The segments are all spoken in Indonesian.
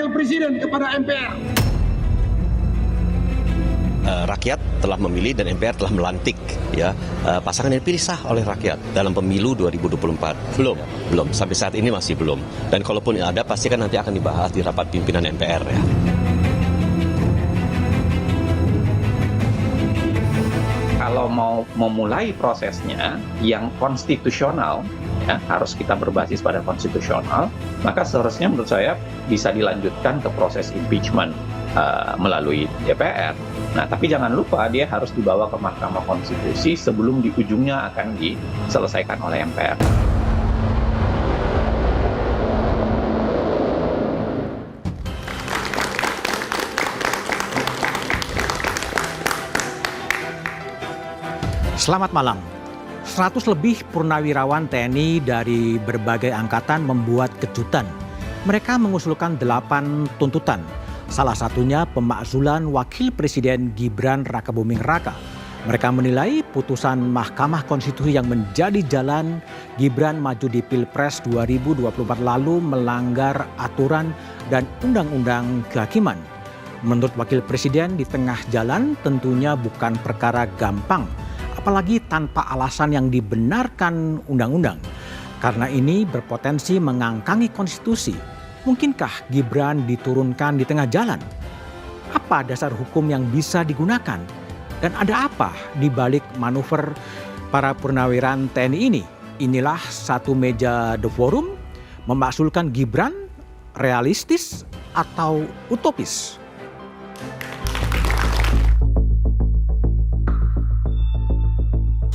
Wakil Presiden kepada MPR. Rakyat telah memilih dan MPR telah melantik ya pasangan yang dipilih sah oleh rakyat dalam pemilu 2024. Belum. Sampai saat ini masih belum. Dan kalaupun ada pasti kan nanti akan dibahas di rapat pimpinan MPR ya. Kalau mau memulai prosesnya yang konstitusional, ya, harus kita berbasis pada konstitusional, maka seharusnya menurut saya bisa dilanjutkan ke proses impeachment melalui DPR. Nah, tapi jangan lupa dia harus dibawa ke Mahkamah Konstitusi sebelum di ujungnya akan diselesaikan oleh MPR. Selamat malam. 100 lebih purnawirawan TNI dari berbagai angkatan membuat kejutan. Mereka mengusulkan 8 tuntutan. Salah satunya pemakzulan Wakil Presiden Gibran Rakabuming Raka. Mereka menilai putusan Mahkamah Konstitusi yang menjadi jalan Gibran maju di Pilpres 2024 lalu melanggar aturan dan undang-undang kehakiman. Menurut Wakil Presiden, di tengah jalan tentunya bukan perkara gampang, apalagi tanpa alasan yang dibenarkan undang-undang. Karena ini berpotensi mengangkangi konstitusi. Mungkinkah Gibran diturunkan di tengah jalan? Apa dasar hukum yang bisa digunakan? Dan ada apa di balik manuver para purnawirawan TNI ini? Inilah satu meja The Forum, memaksulkan Gibran realistis atau utopis?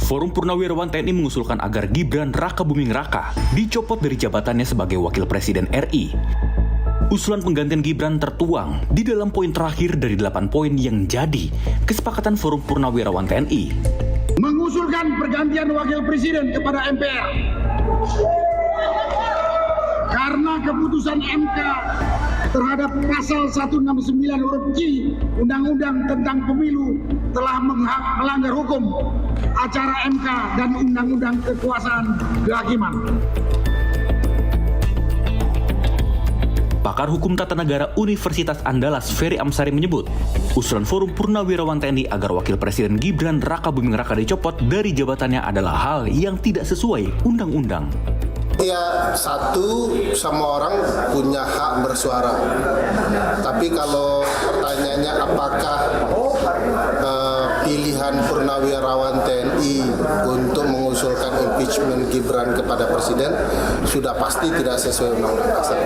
Forum Purnawirawan TNI mengusulkan agar Gibran Rakabuming Raka dicopot dari jabatannya sebagai Wakil Presiden RI. Usulan penggantian Gibran tertuang di dalam poin terakhir dari 8 poin yang jadi kesepakatan Forum Purnawirawan TNI. Mengusulkan pergantian Wakil Presiden kepada MPR. Karena keputusan MK terhadap pasal 169 huruf Q Undang-Undang tentang Pemilu telah melanggar hukum acara MK dan Undang-Undang Kekuasaan Kehakiman. Pakar Hukum Tata Negara Universitas Andalas Ferry Amsari menyebut, usulan Forum Purnawirawan TNI agar Wakil Presiden Gibran Rakabuming Raka dicopot dari jabatannya adalah hal yang tidak sesuai undang-undang. Ya, satu, semua orang punya hak bersuara. Tapi kalau pertanyaannya apakah pilihan purnawirawan TNI untuk mengusulkan impeachment Gibran kepada Presiden sudah pasti tidak sesuai undang-undang dasar.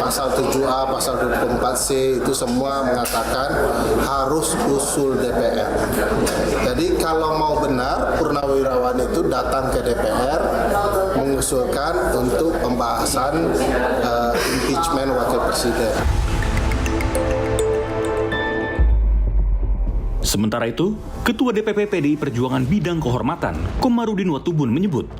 Pasal 7A, pasal 24C itu semua mengatakan harus usul DPR. Jadi kalau mau benar, purnawirawan itu datang ke DPR mengusulkan untuk pembahasan impeachment Wakil Presiden. Sementara itu, Ketua DPP PDI Perjuangan Bidang Kehormatan, Komarudin Watubun menyebut,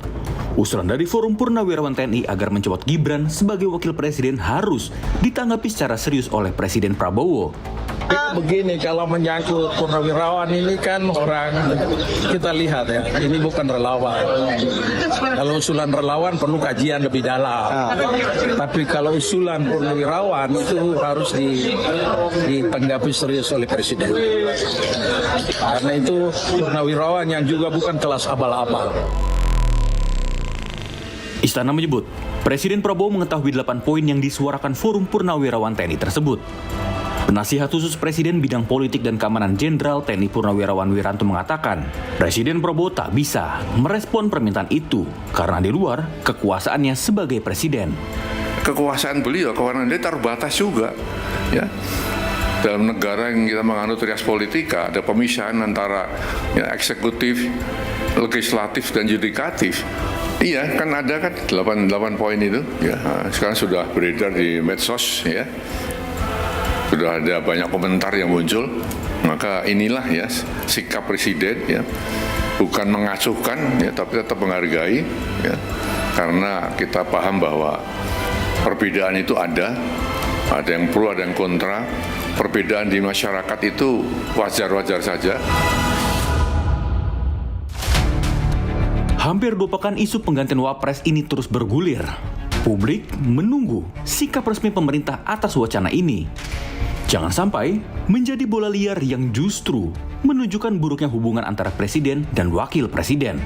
usulan dari Forum Purnawirawan TNI agar mencopot Gibran sebagai Wakil Presiden harus ditanggapi secara serius oleh Presiden Prabowo. Begini, kalau menyangkut purnawirawan ini kan orang kita lihat ya, ini bukan relawan. Kalau usulan relawan perlu kajian lebih dalam. Tapi kalau usulan purnawirawan itu harus ditanggapi serius oleh Presiden. Karena itu purnawirawan yang juga bukan kelas abal-abal. Istana menyebut, Presiden Prabowo mengetahui 8 poin yang disuarakan Forum Purnawirawan TNI tersebut. Penasihat khusus Presiden Bidang Politik dan Keamanan Jenderal TNI Purnawirawan Wiranto mengatakan, Presiden Prabowo tak bisa merespon permintaan itu karena di luar kekuasaannya sebagai presiden. Kekuasaan beliau, kewenangan dia terbatas juga, ya. Dalam negara yang kita menganut rias politika, ada pemisahan antara ya, eksekutif, legislatif, dan yudikatif. Iya, kan ada kan 8 poin itu, ya. Sekarang sudah beredar di medsos, ya. Sudah ada banyak komentar yang muncul, maka inilah ya sikap presiden ya, bukan mengacuhkan ya, tapi tetap menghargai ya, karena kita paham bahwa perbedaan itu ada yang pro, ada yang kontra, perbedaan di masyarakat itu wajar-wajar saja. Hampir 2 pekan isu penggantian Wapres ini terus bergulir. Publik menunggu sikap resmi pemerintah atas wacana ini. Jangan sampai menjadi bola liar yang justru menunjukkan buruknya hubungan antara presiden dan wakil presiden.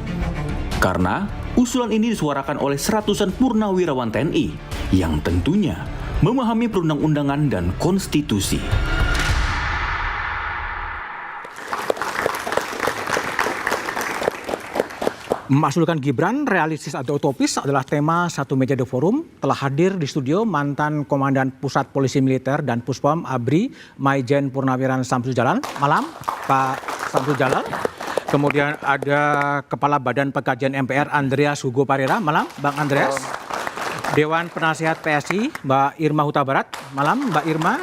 Karena usulan ini disuarakan oleh seratusan purnawirawan TNI yang tentunya memahami perundang-undangan dan konstitusi. Memakzulkan Gibran, realistis atau utopis adalah tema Satu Meja The Forum. Telah hadir di studio mantan Komandan Pusat Polisi Militer dan Puspom ABRI, Maijen Purnawiran Samsul Jalal. Malam, Pak Samsul Jalal. Kemudian ada Kepala Badan Pengkajian MPR, Andreas Hugo Parera. Malam, Bang Andreas. Dewan Penasihat PSI, Mbak Irma Huta Barat. Malam, Mbak Irma.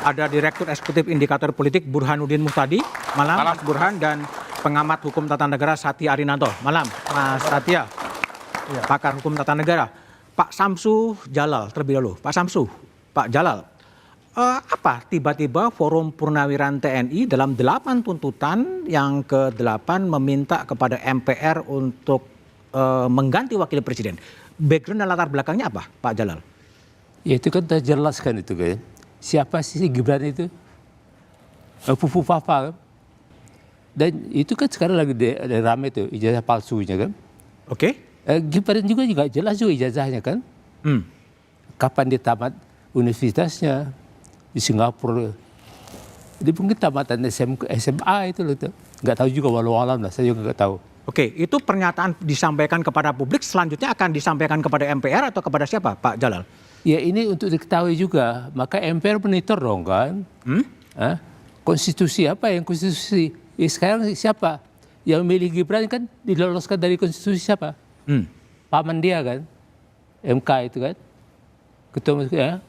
Ada Direktur Eksekutif Indikator Politik, Burhanuddin Muhtadi. Malam, Mas Burhan. Dan pengamat hukum tata negara Satya Arinanto. Malam, Mas Satya, pakar hukum tata negara. Pak Samsu Jalal, terlebih dahulu. Pak Samsu, Pak Jalal, apa tiba-tiba Forum Purnawiran TNI dalam 8 tuntutan yang ke-8 meminta kepada MPR untuk mengganti wakil presiden? Background dan latar belakangnya apa, Pak Jalal? Ya itu kan terjelaskan itu kan. Siapa sih Gibran itu? Fufu Fafa kan? Dan itu kan sekarang lagi rame tuh ijazah palsunya kan. Oke. Gibran juga jelas juga ijazahnya kan. Kapan dia tamat universitasnya di Singapura. Dia mungkin tamatan SMA itu loh. Nggak tahu juga walau alam lah, saya juga nggak tahu. Oke, itu pernyataan disampaikan kepada publik, selanjutnya akan disampaikan kepada MPR atau kepada siapa, Pak Jalal? Ya ini untuk diketahui juga, maka MPR monitor dong kan. Konstitusi apa yang konstitusi? Sekarang siapa yang memilih Gibran kan diloloskan dari konstitusi siapa? Paman dia kan, MK itu kan, ketua ya.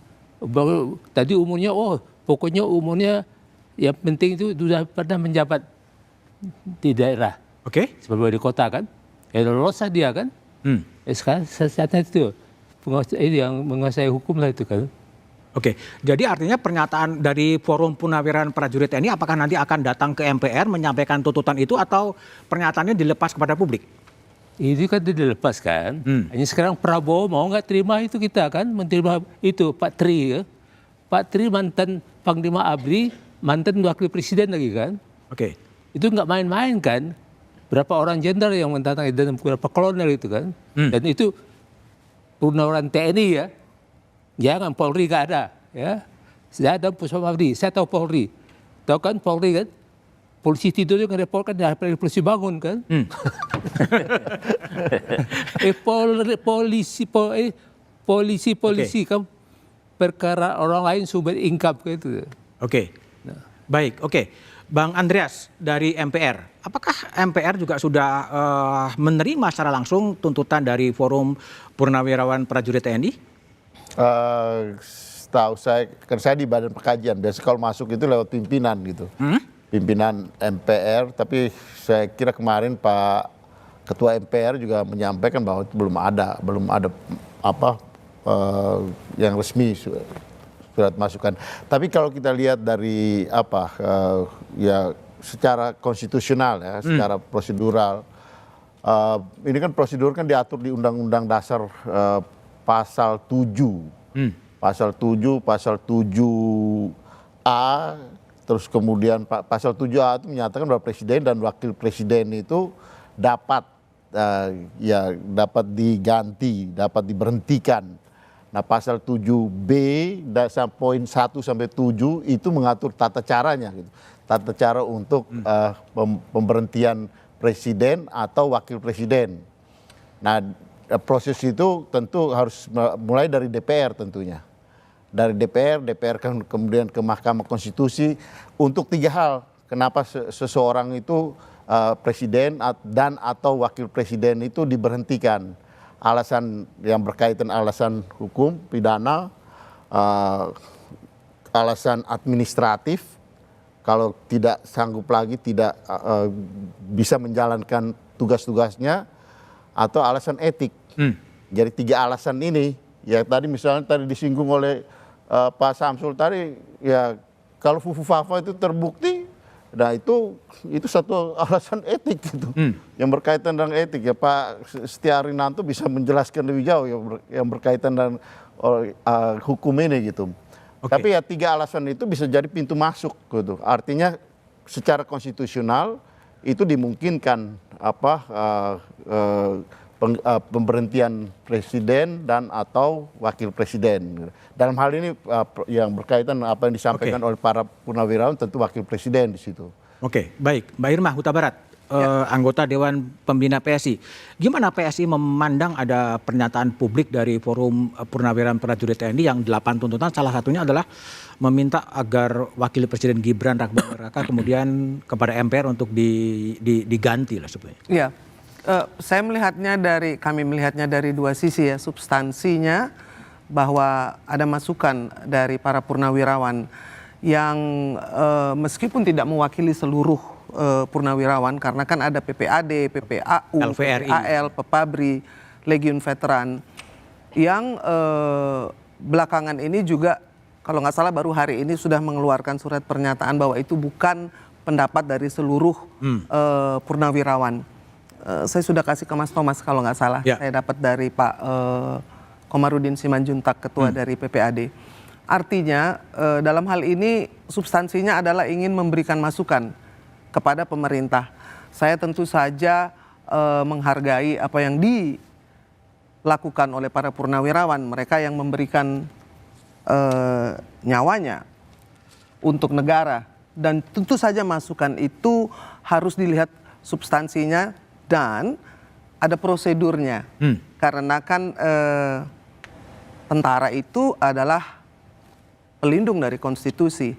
Tadi umurnya, pokoknya umurnya yang penting itu sudah pernah menjabat di daerah, sebagai di kota kan, loloslah dia kan. Sekarang saatnya itu yang menguasai hukum lah itu kan. Oke, jadi artinya pernyataan dari Forum Purnawiran Prajurit TNI apakah nanti akan datang ke MPR menyampaikan tuntutan itu atau pernyataannya dilepas kepada publik? Itu kan dilepas kan. Hanya sekarang Prabowo mau nggak terima itu kita kan, menerima itu Pak Tri ya. Pak Tri mantan Panglima ABRI, mantan wakil presiden lagi kan. Oke. Itu nggak main-main kan. Berapa orang jenderal yang mendatangi dan beberapa kolonel itu kan. Dan itu Purnawiran TNI ya. Jangan Polri gak ada, ya. Saya ada Puspom ABRI, saya tahu Polri. Tahu kan Polri kan? Polisi tidur juga ngereportkan dari polisi bangun kan? Polisi kan perkara orang lain sumber income gitu. Oke. Baik, oke. Bang Andreas dari MPR, apakah MPR juga sudah menerima secara langsung tuntutan dari Forum Purnawirawan Prajurit TNI? Setahu saya, kan saya di Badan Pengkajian, biasa kalau masuk itu lewat pimpinan gitu. Pimpinan MPR, tapi saya kira kemarin Pak Ketua MPR juga menyampaikan bahwa itu belum ada apa yang resmi surat masukan. Tapi kalau kita lihat dari ya secara konstitusional ya, secara prosedural, ini kan prosedur kan diatur di Undang-Undang Dasar Pasal 7, Pasal 7A, terus kemudian Pasal 7A itu menyatakan bahwa presiden dan wakil presiden itu dapat dapat diganti, dapat diberhentikan. Nah, Pasal 7B poin 1 sampai 7 itu mengatur tata caranya, gitu. Tata cara untuk pemberhentian presiden atau wakil presiden. Nah, proses itu tentu harus mulai dari DPR tentunya. Dari DPR kan kemudian ke Mahkamah Konstitusi untuk 3 hal. Kenapa seseorang itu presiden dan atau wakil presiden itu diberhentikan. Alasan yang berkaitan alasan hukum, pidana, alasan administratif, kalau tidak sanggup lagi, tidak bisa menjalankan tugas-tugasnya, atau alasan etik. Jadi 3 alasan ini, ya tadi misalnya tadi disinggung oleh Pak Samsul tadi, ya kalau Fufu Fafa itu terbukti Nah itu satu alasan etik gitu, yang berkaitan dengan etik ya. Pak Setia Arinanto bisa menjelaskan lebih jauh yang berkaitan dengan hukum ini gitu. Tapi ya 3 alasan itu bisa jadi pintu masuk gitu. Artinya secara konstitusional itu dimungkinkan pemberhentian presiden dan atau wakil presiden. Dalam hal ini yang berkaitan apa yang disampaikan oleh para purnawirawan tentu wakil presiden di situ. Oke, baik. Mbak Irma Huta Barat, anggota Dewan Pembina PSI. Gimana PSI memandang ada pernyataan publik dari Forum Purnawirawan Prajurit TNI yang 8 tuntutan, salah satunya adalah meminta agar wakil presiden Gibran Raka kemudian kepada MPR untuk diganti lah sebenarnya. Iya. Kami melihatnya dari 2 sisi ya, substansinya bahwa ada masukan dari para purnawirawan yang meskipun tidak mewakili seluruh purnawirawan karena kan ada PPAD, PPAU, LVRI, AL, Pepabri, Legiun Veteran yang belakangan ini juga kalau nggak salah baru hari ini sudah mengeluarkan surat pernyataan bahwa itu bukan pendapat dari seluruh purnawirawan. Saya sudah kasih ke Mas Thomas kalau nggak salah. Saya dapat dari Pak Komarudin Simanjuntak, ketua dari PPAD. Artinya dalam hal ini substansinya adalah ingin memberikan masukan kepada pemerintah. Saya tentu saja menghargai apa yang dilakukan oleh para purnawirawan, mereka yang memberikan nyawanya untuk negara. Dan tentu saja masukan itu harus dilihat substansinya dan ada prosedurnya. Karena kan tentara itu adalah pelindung dari konstitusi.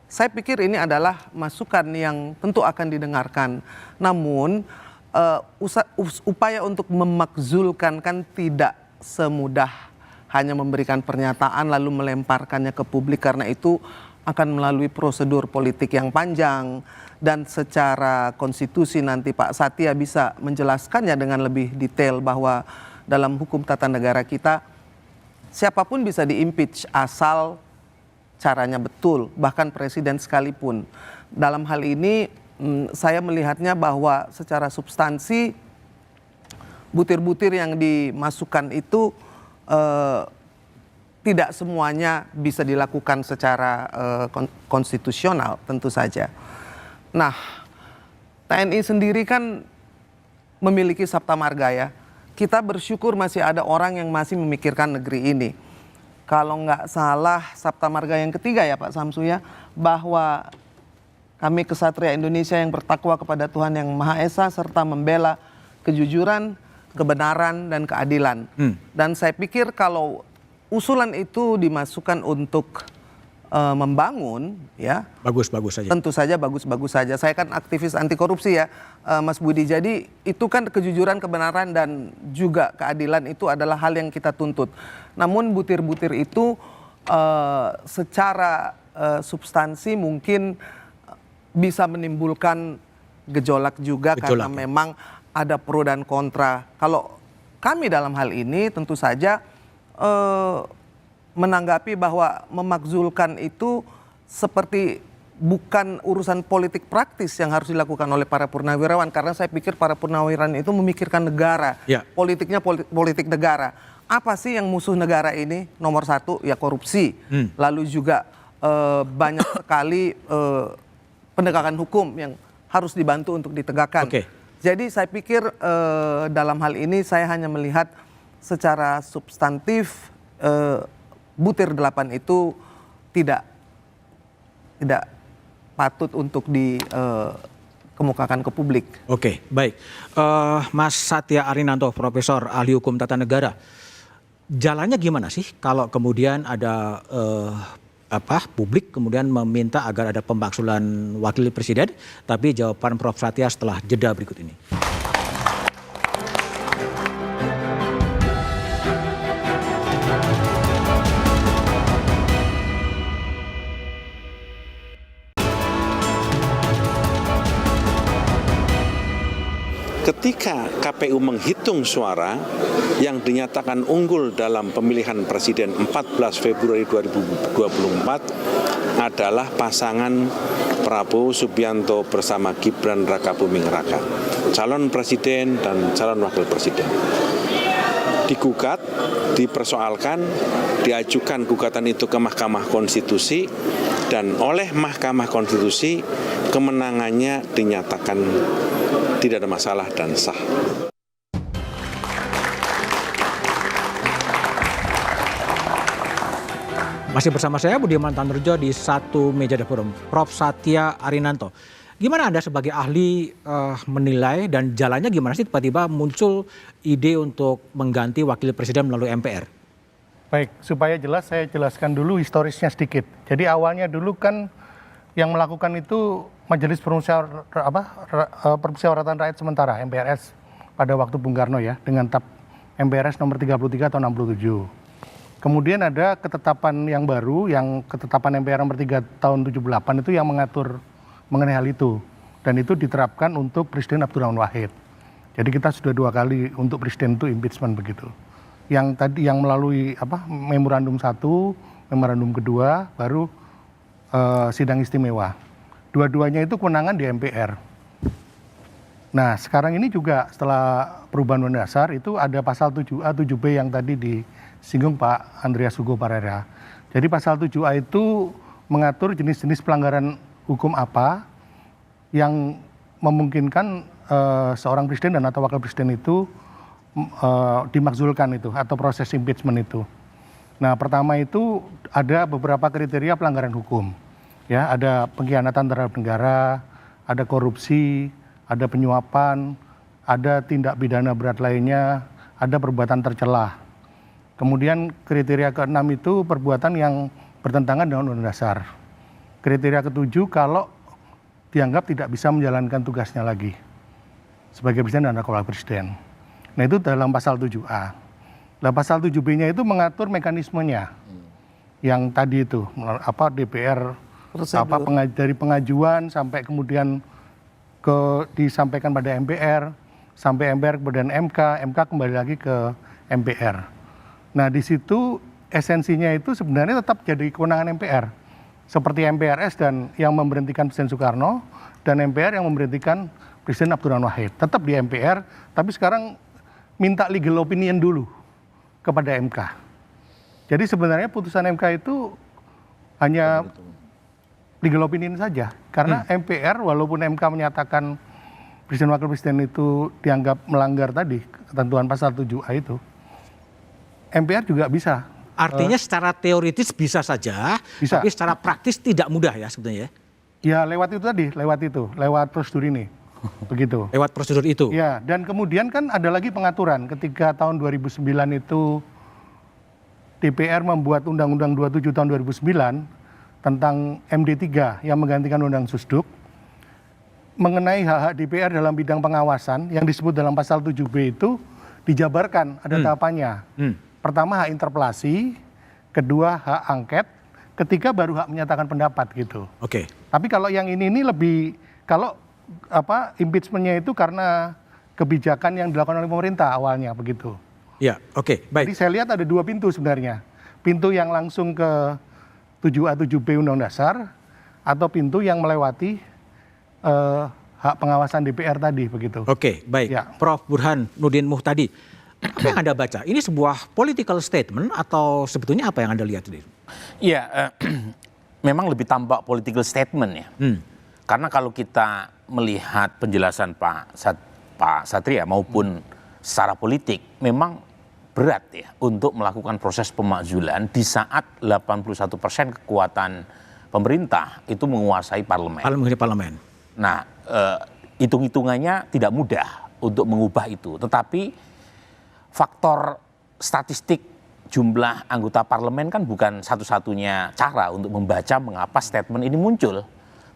Saya pikir ini adalah masukan yang tentu akan didengarkan. Namun upaya untuk memakzulkan kan tidak semudah hanya memberikan pernyataan lalu melemparkannya ke publik, karena itu akan melalui prosedur politik yang panjang. Dan secara konstitusi nanti Pak Satya bisa menjelaskannya dengan lebih detail bahwa dalam hukum tata negara kita siapapun bisa di-impeach asal caranya betul, bahkan presiden sekalipun. Dalam hal ini saya melihatnya bahwa secara substansi butir-butir yang dimasukkan itu tidak semuanya bisa dilakukan secara konstitusional tentu saja. Nah, TNI sendiri kan memiliki Sabta Marga ya. Kita bersyukur masih ada orang yang masih memikirkan negeri ini. Kalau nggak salah Sabta Marga yang ketiga ya Pak Samsu ya, bahwa kami kesatria Indonesia yang bertakwa kepada Tuhan Yang Maha Esa serta membela kejujuran, kebenaran, dan keadilan. Dan saya pikir kalau usulan itu dimasukkan untuk membangun ya, bagus-bagus saja. Tentu saja bagus-bagus saja. Saya kan aktivis anti korupsi ya, Mas Budi. Jadi itu kan kejujuran, kebenaran, dan juga keadilan itu adalah hal yang kita tuntut. Namun butir-butir itu secara substansi mungkin bisa menimbulkan gejolak juga karena memang ada pro dan kontra. Kalau kami dalam hal ini tentu saja menanggapi bahwa memakzulkan itu seperti bukan urusan politik praktis yang harus dilakukan oleh para purnawirawan, karena saya pikir para purnawirawan itu memikirkan negara, politiknya politik negara. Apa sih yang musuh negara ini? Nomor 1 ya korupsi, lalu juga banyak sekali penegakan hukum yang harus dibantu untuk ditegakkan. Jadi saya pikir dalam hal ini saya hanya melihat secara substantif butir 8 itu tidak patut untuk dikemukakan ke publik. Oke, baik. Mas Satya Arinanto, Profesor Ahli Hukum Tata Negara. Jalannya gimana sih kalau kemudian ada publik kemudian meminta agar ada pemakzulan wakil presiden, tapi jawaban Prof Satya setelah jeda berikut ini. Ketika KPU menghitung suara yang dinyatakan unggul dalam pemilihan presiden 14 Februari 2024, adalah pasangan Prabowo Subianto bersama Gibran Rakabuming Raka, calon presiden dan calon wakil presiden. Digugat, dipersoalkan, diajukan gugatan itu ke Mahkamah Konstitusi, dan oleh Mahkamah Konstitusi kemenangannya dinyatakan tidak ada masalah dan sah. Masih bersama saya Budiman Tanurjo di Satu Meja The Forum, Prof. Satya Arinanto. Gimana Anda sebagai ahli menilai dan jalannya gimana sih tiba-tiba muncul ide untuk mengganti wakil presiden melalui MPR? Baik, supaya jelas saya jelaskan dulu historisnya sedikit. Jadi awalnya dulu kan yang melakukan itu Majelis Permusyawaratan Rakyat Sementara MPRS pada waktu Bung Karno ya, dengan TAP MPRS nomor 33 tahun 67. Kemudian ada ketetapan yang baru, yang ketetapan MPR nomor 3 tahun 78 itu yang mengatur mengenai hal itu. Dan itu diterapkan untuk Presiden Abdurrahman Wahid. Jadi kita sudah 2 kali untuk Presiden itu impeachment begitu. Yang tadi yang melalui memorandum 1, memorandum kedua, baru sidang istimewa. Dua-duanya itu kewenangan di MPR. Nah sekarang ini juga setelah perubahan Undang-Undang Dasar itu ada pasal 7A, 7B yang tadi disinggung Pak Andreas Hugo Parera. Jadi pasal 7A itu mengatur jenis-jenis pelanggaran hukum apa yang memungkinkan seorang presiden dan atau wakil presiden itu dimakzulkan itu atau proses impeachment itu. Nah pertama itu ada beberapa kriteria pelanggaran hukum. Ya, ada pengkhianatan terhadap negara, ada korupsi, ada penyuapan, ada tindak pidana berat lainnya, ada perbuatan tercelah. Kemudian kriteria ke-6 itu perbuatan yang bertentangan dengan Undang-Undang Dasar. Kriteria ke-7 kalau dianggap tidak bisa menjalankan tugasnya lagi sebagai presiden dan wakil presiden. Nah itu dalam pasal 7A. Nah pasal 7B-nya itu mengatur mekanismenya. Yang tadi itu DPR dari pengajuan sampai kemudian disampaikan pada MPR, sampai MPR kemudian MK kembali lagi ke MPR. Nah di situ esensinya itu sebenarnya tetap jadi kewenangan MPR. Seperti MPRS dan yang memberhentikan Presiden Soekarno dan MPR yang memberhentikan Presiden Abdurrahman Wahid. Tetap di MPR, tapi sekarang minta legal opinion dulu kepada MK. Jadi sebenarnya putusan MK itu hanya legal opinion saja. Karena MPR walaupun MK menyatakan Presiden Wakil Presiden itu dianggap melanggar tadi ketentuan pasal 7A itu, MPR juga bisa. Artinya secara teoritis bisa saja, bisa. Tapi secara praktis tidak mudah ya sebetulnya. Ya lewat prosedur ini. Begitu. Lewat prosedur itu. Ya, dan kemudian kan ada lagi pengaturan ketika tahun 2009 itu DPR membuat Undang-Undang 27 tahun 2009 tentang MD3 yang menggantikan Undang Susduk mengenai hak-hak DPR dalam bidang pengawasan yang disebut dalam pasal 7B itu dijabarkan, ada tahapannya. Pertama hak interpelasi, kedua hak angket, ketiga baru hak menyatakan pendapat gitu. Oke. Tapi kalau yang ini lebih, kalau impeachment-nya itu karena kebijakan yang dilakukan oleh pemerintah awalnya begitu. Ya, oke, baik. Jadi saya lihat ada 2 pintu sebenarnya. Pintu yang langsung ke 7A 7B Undang-Undang Dasar atau pintu yang melewati hak pengawasan DPR tadi begitu. Oke, baik. Ya. Prof. Burhan Nudin Muhtadi, apa yang Anda baca? Ini sebuah political statement atau sebetulnya apa yang Anda lihat tadi? Iya, memang lebih tampak political statement ya. Karena kalau kita melihat penjelasan Pak Satria maupun secara politik, memang berat ya untuk melakukan proses pemakzulan di saat 81% kekuatan pemerintah itu menguasai parlemen. Parlemen. Nah, hitung-hitungannya tidak mudah untuk mengubah itu. Tetapi faktor statistik jumlah anggota parlemen kan bukan satu-satunya cara untuk membaca mengapa statement ini muncul.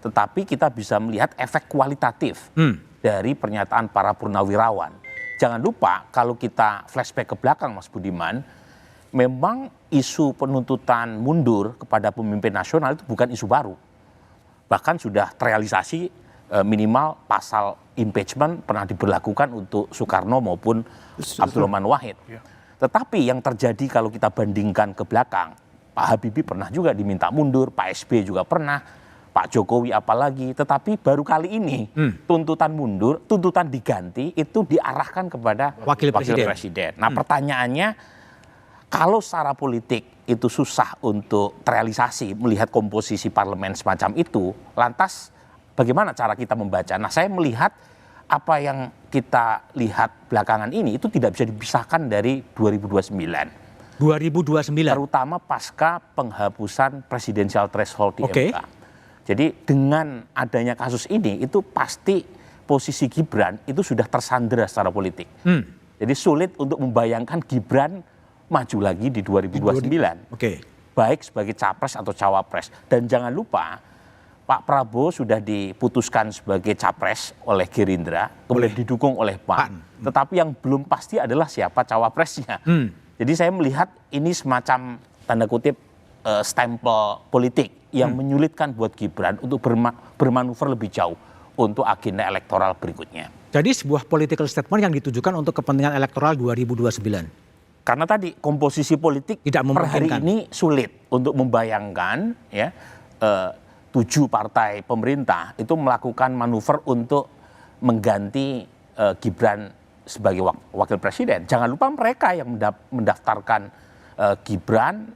Tetapi kita bisa melihat efek kualitatif dari pernyataan para purnawirawan. Jangan lupa kalau kita flashback ke belakang Mas Budiman, memang isu penuntutan mundur kepada pemimpin nasional itu bukan isu baru. Bahkan sudah terrealisasi minimal pasal impeachment pernah diberlakukan untuk Soekarno maupun Abdurrahman Wahid. Tetapi yang terjadi kalau kita bandingkan ke belakang Pak Habibie pernah juga diminta mundur, Pak SBY juga pernah, Pak Jokowi apalagi. Tetapi baru kali ini tuntutan mundur, tuntutan diganti itu diarahkan kepada Wakil presiden. Nah pertanyaannya, kalau secara politik itu susah untuk terrealisasi melihat komposisi parlemen semacam itu, lantas bagaimana cara kita membaca? Nah saya melihat apa yang kita lihat belakangan ini itu tidak bisa dipisahkan dari 2029. 2029. Terutama pasca penghapusan presidensial threshold di MK. Jadi dengan adanya kasus ini itu pasti posisi Gibran itu sudah tersandera secara politik. Jadi sulit untuk membayangkan Gibran maju lagi di 2029. Baik sebagai capres atau cawapres. Dan jangan lupa Pak Prabowo sudah diputuskan sebagai capres oleh Gerindra, kemudian didukung oleh PAN. Tetapi yang belum pasti adalah siapa cawapresnya. Jadi saya melihat ini semacam tanda kutip stempel politik yang menyulitkan buat Gibran untuk bermanuver lebih jauh untuk agenda elektoral berikutnya. Jadi sebuah political statement yang ditujukan untuk kepentingan elektoral 2029. Karena tadi komposisi politik tidak per hari ini sulit untuk membayangkan ya 7 partai pemerintah itu melakukan manuver untuk mengganti Gibran sebagai wakil presiden. Jangan lupa mereka yang mendaftarkan Gibran,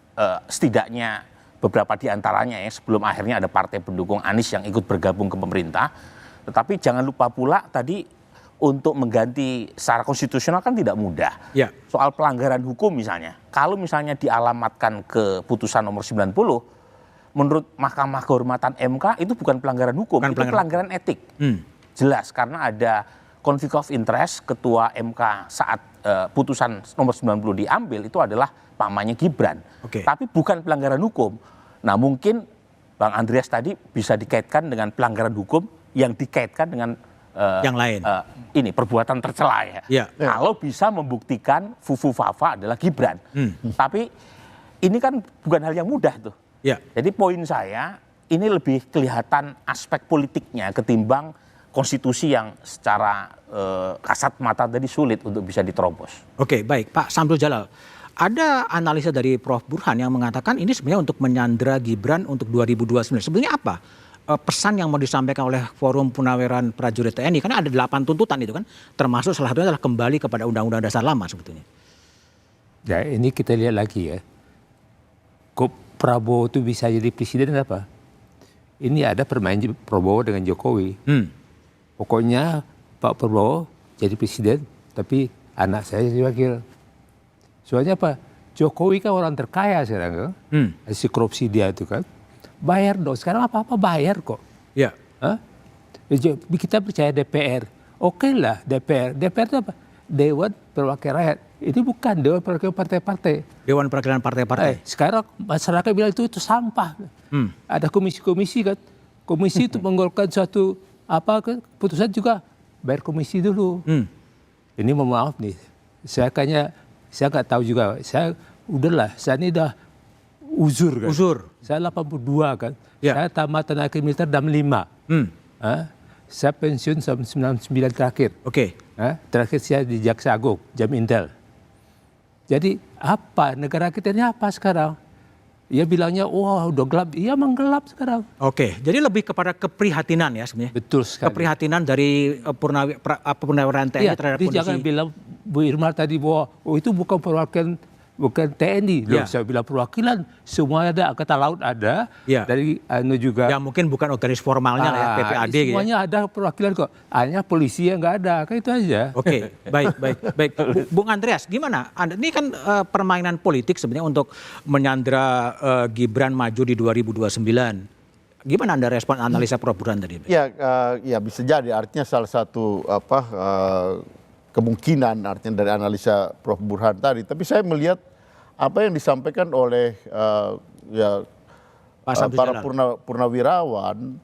setidaknya beberapa di antaranya ya sebelum akhirnya ada partai pendukung Anies yang ikut bergabung ke pemerintah. Tetapi jangan lupa pula tadi untuk mengganti secara konstitusional kan tidak mudah. Soal pelanggaran hukum misalnya, kalau misalnya dialamatkan ke putusan nomor 90, menurut Mahkamah Kehormatan MK itu bukan pelanggaran hukum, itu pelanggaran etik. Jelas karena ada conflict of interest ketua MK saat putusan nomor 90 diambil itu adalah pamannya Gibran. Tapi bukan pelanggaran hukum. Nah mungkin Bang Andreas tadi bisa dikaitkan dengan pelanggaran hukum yang dikaitkan dengan yang lain. Ini perbuatan tercela ya. Kalau bisa membuktikan Fufu Fafa adalah Gibran. Tapi ini kan bukan hal yang mudah tuh. Jadi poin saya ini lebih kelihatan aspek politiknya ketimbang konstitusi yang secara kasat mata tadi sulit untuk bisa diterobos. Oke, baik Pak Samsul Jalal. Ada analisa dari Prof Burhan yang mengatakan ini sebenarnya untuk menyandera Gibran untuk 2029. Sebenarnya apa pesan yang mau disampaikan oleh Forum Purnaweran Prajurit TNI? Karena ada 8 tuntutan itu kan, termasuk salah satunya adalah kembali kepada Undang-Undang Dasar lama sebetulnya. Ya ini kita lihat lagi ya. Kok Prabowo itu bisa jadi presiden apa? Ini ada permain Prabowo dengan Jokowi. Pokoknya Pak Prabowo jadi presiden, tapi anak saya jadi wakil. Soalnya apa? Jokowi kan orang terkaya sekarang kan? Si korupsi dia itu kan. Bayar dong, sekarang apa-apa bayar kok. Kita percaya DPR. Oke lah DPR. DPR itu apa? Dewan Perwakilan Rakyat. Itu bukan Dewan Perwakilan Partai-Partai. Dewan Perwakilan Partai-Partai. Sekarang masyarakat bilang itu sampah. Ada komisi-komisi kan. Komisi itu mengeluarkan suatu keputusan juga bayar komisi dulu. Ini mohon maaf nih. Saya nggak tahu juga. Saya ini udah uzur kan. Saya 82 kan. Saya tamat tenaga militer 65. Saya pensiun 99 terakhir. Terakhir saya di Jaksa Agung, Jam Intel. Jadi apa negara kita ini apa sekarang? Ya bilangnya wah udah gelap, iya emang gelap sekarang. Jadi lebih kepada keprihatinan ya sebenarnya. Betul sekali. Keprihatinan dari Purnaweran TNI terhadap kondisi. Jangan bilang Bu Irma tadi bahwa itu bukan perwakilan, bukan TNI. Saya bilang perwakilan, semua ada, Angkatan Laut ada, dari juga. Yang mungkin bukan organisasi formalnya lah ya, PPAD gitu. Semuanya ada perwakilan kok, hanya polisi yang nggak ada, kan itu aja. Baik. Bung Andreas, gimana? Ini kan permainan politik sebenarnya untuk menyandera Gibran maju di 2029. Gimana Anda respon analisa Prof Burhan tadi? Ya bisa jadi, artinya salah satu kemungkinan artinya dari analisa Prof Burhan tadi. Tapi saya melihat apa yang disampaikan oleh para purnawirawan,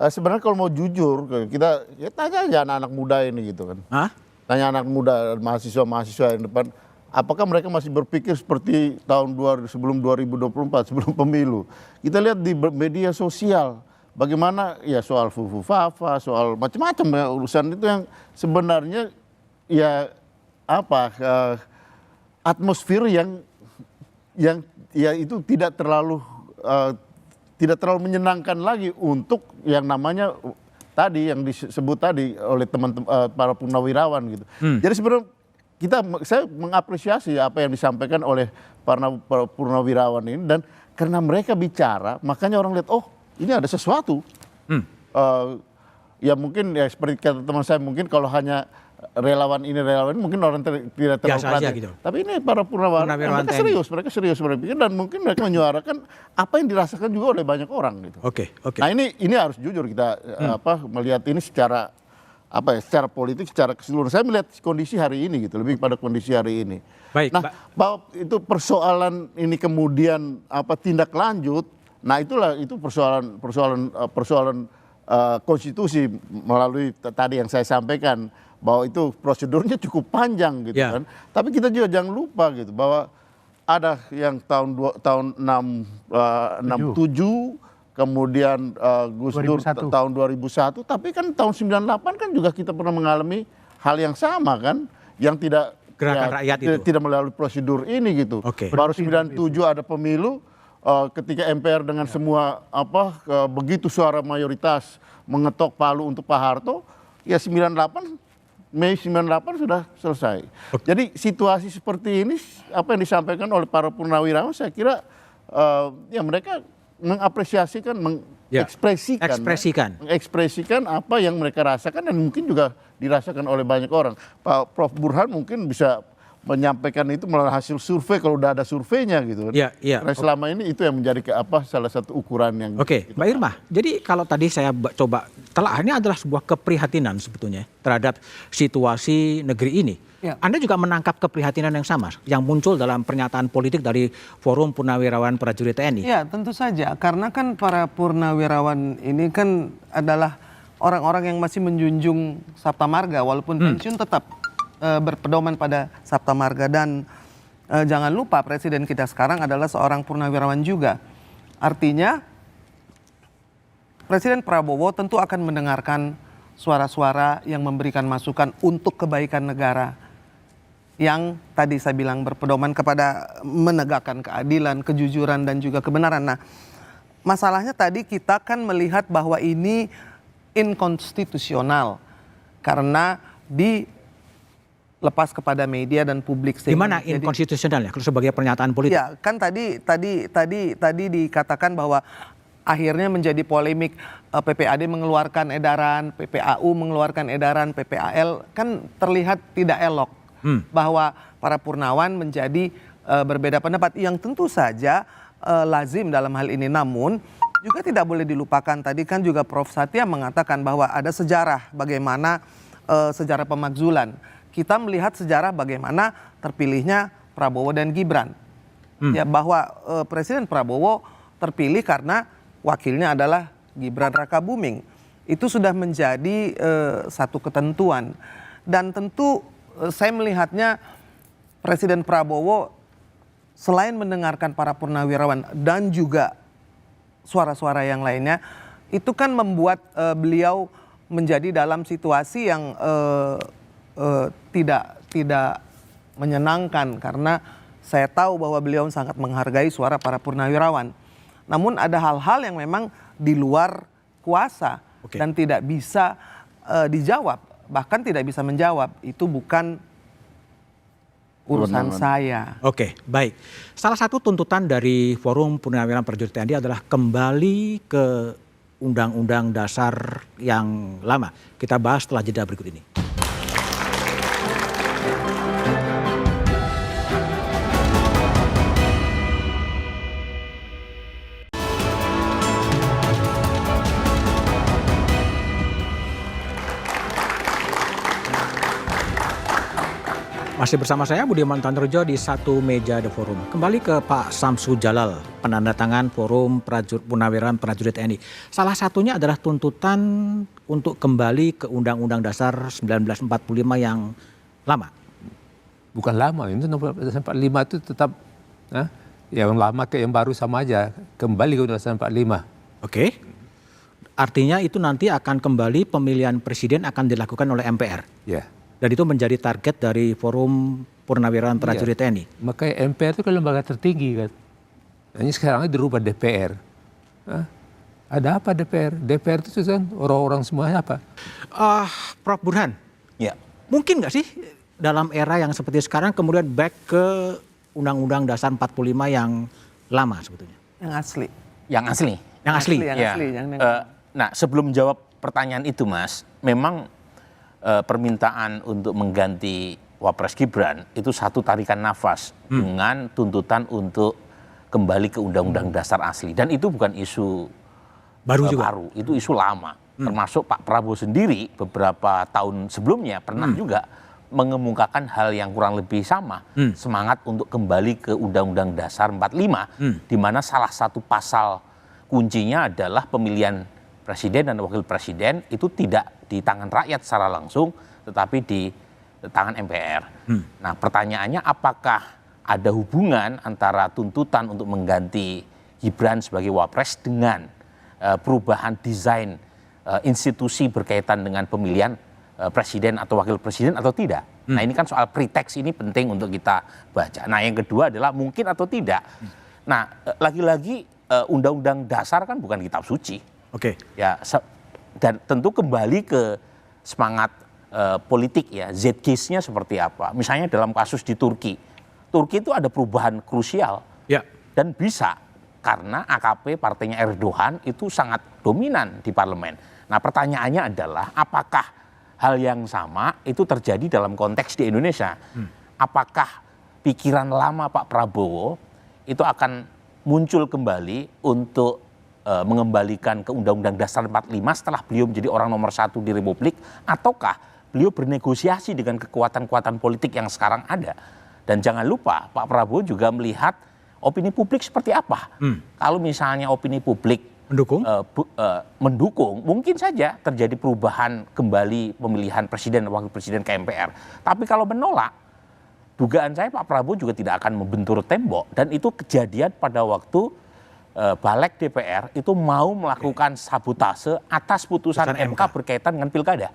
sebenarnya kalau mau jujur kita tanya aja anak-anak muda ini gitu kan. Tanya anak muda, mahasiswa-mahasiswa yang depan, apakah mereka masih berpikir seperti tahun sebelum 2024, sebelum pemilu. Kita lihat di media sosial bagaimana ya soal Fufu Fafa, soal macam-macam ya urusan itu yang sebenarnya atmosfer yang yang ya itu tidak terlalu menyenangkan lagi untuk yang namanya tadi yang disebut tadi oleh teman-teman para purnawirawan gitu. Jadi sebenarnya saya mengapresiasi apa yang disampaikan oleh para purnawirawan ini, dan karena mereka bicara makanya orang lihat oh ini ada sesuatu. Ya mungkin ya seperti kata teman saya, mungkin kalau hanya relawan ini mungkin orang tidak terlalu perhatian. Gitu. Tapi ini para purnawirawan mereka serius berpikir, dan mungkin mereka menyuarakan apa yang dirasakan juga oleh banyak orang gitu. Oke. Nah ini harus jujur kita melihat ini secara secara politik, secara keseluruhan. Saya melihat kondisi hari ini gitu, lebih pada kondisi hari ini. Baik, nah, bahwa itu persoalan ini kemudian tindak lanjut, nah itulah itu persoalan konstitusi melalui tadi yang saya sampaikan, bahwa itu prosedurnya cukup panjang gitu kan. Tapi kita juga jangan lupa gitu bahwa ada yang tahun 67, kemudian Gus Dur tahun 2001, tapi kan tahun 98 kan juga kita pernah mengalami hal yang sama kan, yang tidak rakyat itu tidak melalui prosedur ini gitu. Baru 97 ada pemilu, ketika MPR dengan semua begitu suara mayoritas mengetok palu untuk Pak Harto, ya Mei 98 sudah selesai. Jadi situasi seperti ini apa yang disampaikan oleh para purnawirawan, saya kira ya mereka mengapresiasikan, mengekspresikan apa yang mereka rasakan, dan mungkin juga dirasakan oleh banyak orang. Pak Prof Burhan mungkin bisa menyampaikan itu melalui hasil survei kalau udah ada surveinya gitu. Karena selama ini itu yang menjadi salah satu ukuran yang. Mbak Irma. Jadi kalau tadi saya coba telah, ini adalah sebuah keprihatinan sebetulnya terhadap situasi negeri ini. Anda juga menangkap keprihatinan yang sama yang muncul dalam pernyataan politik dari Forum Purnawirawan Prajurit TNI. Ya, tentu saja, karena kan para purnawirawan ini kan adalah orang-orang yang masih menjunjung Sabta Marga, walaupun pensiun tetap berpedoman pada Sabta Marga. Dan jangan lupa presiden kita sekarang adalah seorang purnawirawan juga. Artinya Presiden Prabowo tentu akan mendengarkan suara-suara yang memberikan masukan untuk kebaikan negara, yang tadi saya bilang berpedoman kepada menegakkan keadilan, kejujuran, dan juga kebenaran. Nah, masalahnya tadi kita kan melihat bahwa ini inkonstitusional karena dilepas kepada media dan publik. Gimana inkonstitusional ya sebagai pernyataan politik? Ya, kan tadi dikatakan bahwa akhirnya menjadi polemik, PPAD mengeluarkan edaran, PPAU mengeluarkan edaran, PPAL kan terlihat tidak elok, bahwa para purnawan menjadi berbeda pendapat, yang tentu saja lazim dalam hal ini. Namun juga tidak boleh dilupakan, tadi kan juga Prof Satya mengatakan bahwa ada sejarah bagaimana sejarah pemakzulan. Kita melihat sejarah bagaimana terpilihnya Prabowo dan Gibran. Ya, bahwa Presiden Prabowo terpilih karena wakilnya adalah Gibran Rakabuming. Itu sudah menjadi satu ketentuan. Dan tentu saya melihatnya Presiden Prabowo selain mendengarkan para purnawirawan dan juga suara-suara yang lainnya, itu kan membuat beliau menjadi dalam situasi yang tidak menyenangkan, karena saya tahu bahwa beliau sangat menghargai suara para purnawirawan. Namun ada hal-hal yang memang di luar kuasa dan tidak bisa dijawab, bahkan tidak bisa menjawab. Itu bukan urusan saya. Baik. Salah satu tuntutan dari Forum Purnawirawan Prajurit TNI adalah kembali ke Undang-Undang Dasar yang lama. Kita bahas setelah jeda berikut ini. Masih bersama saya Budiman Tanrejo di satu meja The Forum. Kembali ke Pak Samsu Jalal, penandatangan Forum Purnawirawan Prajurit TNI. Salah satunya adalah tuntutan untuk kembali ke Undang-Undang Dasar 1945 yang lama. Bukan lama, itu 1945 itu tetap yang lama ke yang baru sama aja, kembali ke Undang-Undang 45. Artinya itu nanti akan kembali pemilihan presiden akan dilakukan oleh MPR. Ya. Dan itu menjadi target dari Forum Purnawirawan Prajurit TNI. Makanya MPR itu kan lembaga tertinggi kan. Ini sekarang dirubah DPR. Hah? Ada apa DPR? DPR itu kan orang-orang semuanya apa? Prof Burhan, Ya. mungkin nggak sih dalam era yang seperti sekarang kemudian back ke Undang-Undang Dasar 45 yang lama sebetulnya? Yang asli. Yang asli. Yang asli. Yang Ya. asli. Nah, sebelum jawab pertanyaan itu, Mas, memang permintaan untuk mengganti Wapres Gibran itu satu tarikan nafas dengan tuntutan untuk kembali ke Undang-Undang Dasar asli. Dan itu bukan isu Baru juga. baru, itu isu lama. Termasuk Pak Prabowo sendiri beberapa tahun sebelumnya pernah juga mengemukakan hal yang kurang lebih sama, semangat untuk kembali ke Undang-Undang Dasar 45, di mana salah satu pasal kuncinya adalah pemilihan presiden dan wakil presiden itu tidak di tangan rakyat secara langsung, tetapi di tangan MPR. Nah, pertanyaannya apakah ada hubungan antara tuntutan untuk mengganti Gibran sebagai Wapres dengan perubahan desain institusi berkaitan dengan pemilihan presiden atau wakil presiden atau tidak. Nah, ini kan soal preteks ini penting untuk kita baca. Nah, yang kedua adalah mungkin atau tidak. Nah, lagi-lagi Undang-Undang Dasar kan bukan kitab suci. Oke. Ya, dan tentu kembali ke semangat politik ya, zeitgeist-nya seperti apa. Misalnya dalam kasus di Turki. Turki itu ada perubahan krusial. Ya. Dan bisa karena AKP partainya Erdogan itu sangat dominan di parlemen. Nah, pertanyaannya adalah apakah hal yang sama itu terjadi dalam konteks di Indonesia? Apakah pikiran lama Pak Prabowo itu akan muncul kembali untuk mengembalikan ke Undang-Undang Dasar 45 setelah beliau menjadi orang nomor 1 di Republik, ataukah beliau bernegosiasi dengan kekuatan-kekuatan politik yang sekarang ada? Dan jangan lupa Pak Prabowo juga melihat opini publik seperti apa. Kalau misalnya opini publik mendukung, mungkin saja terjadi perubahan kembali pemilihan presiden dan wakil presiden ke MPR. Tapi kalau menolak, dugaan saya Pak Prabowo juga tidak akan membentur tembok. Dan itu kejadian pada waktu Balik DPR itu mau melakukan sabotase atas putusan MK berkaitan dengan pilkada.